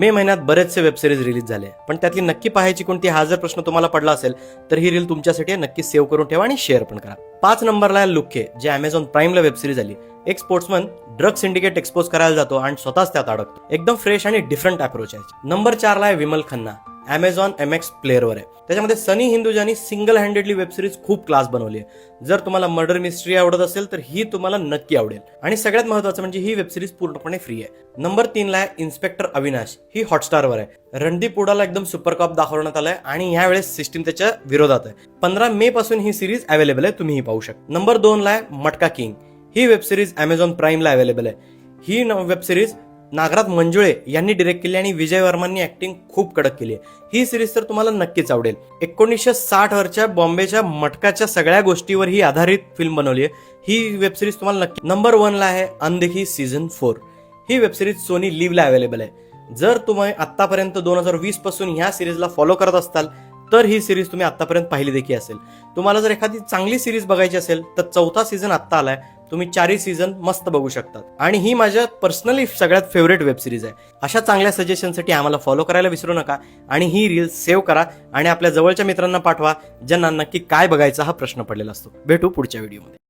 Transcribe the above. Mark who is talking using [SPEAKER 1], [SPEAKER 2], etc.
[SPEAKER 1] मे महिन्यात बरेचसे web series release झाले, पण त्यातली नक्की पाहायची कोणती हा जर प्रश्न तुम्हाला पडला असेल तर ही रील तुमच्यासाठी नक्की सेव्ह करून ठेवा आणि शेअर पण करा. 5 नंबरला आहे लुक्के, जे अमेझॉन प्राईमला वेब सिरीज आली. एक स्पोर्ट्समन ड्रग सिंडिकेट एक्सपोज करायला जातो आणि स्वतःच त्यात अडकतो. एकदम फ्रेश आणि डिफरंट अप्रोच आहे. नंबर 4 ला आहे विमल खन्ना, अमेझॉन MX प्लेअरवर आहे. त्याच्यामध्ये सनी हिंदुजानी सिंगल हँडेडली वेब सिरीज खूप क्लास बनवली आहे. जर तुम्हाला मर्डर मिस्ट्री आवडत असेल तर ही तुम्हाला नक्की आवडेल. आणि सगळ्यात महत्त्वाचं म्हणजे ही वेब सिरीज पूर्णपणे फ्री आहे. नंबर 3 ला आहे इन्स्पेक्टर अविनाश, ही हॉटस्टारवर आहे. रणदीप हुडाला एकदम सुपर कॉप दाखवण्यात आलाय आणि यावेळेस सिस्टीम त्याच्या विरोधात आहे. 15 मे पासून ही सिरीज अवेलेबल आहे, तुम्हीही पाहू शकता. नंबर 2 ला आहे मटका किंग, ही वेब सिरीज अमेझॉन प्राईमला अवेलेबल आहे. ही वेब सिरीज नागराज मंजुळे यांनी डिरेक्ट केली आणि विजय वर्मांनी ऍक्टिंग खूप कडक केली आहे. ही सिरीज तर तुम्हाला नक्कीच आवडेल. 1960 वरच्या बॉम्बेच्या मटकाच्या सगळ्या गोष्टीवर ही आधारित फिल्म बनवली आहे. ही वेब सिरीज तुम्हाला नक्की. नंबर 1 ला आहे अनदेखी सीझन 4, ही वेब सिरीज सोनी लिव्हला अवेलेबल आहे. जर तुम्ही आतापर्यंत 2020 पासून ह्या सिरीजला फॉलो करत असताल तर ही सिरीज तुम्ही आतापर्यंत पाहिली देखील असेल. तुम्हाला जर एखादी चांगली सिरीज बघायची असेल तर 4था सीझन आत्ता आलाय, तुम्ही 4ही सीझन मस्त बघू शकतात. आणि ही माझ्या पर्सनली सगळ्यात फेवरेट वेब सिरीज आहे. अशा चांगल्या सजेशनसाठी आम्हाला फॉलो करायला विसरू नका आणि ही रील सेव्ह करा आणि आपल्या जवळच्या मित्रांना पाठवा ज्यांना नक्की काय बघायचा हा प्रश्न पडलेला असतो. भेटू पुढच्या व्हिडिओमध्ये.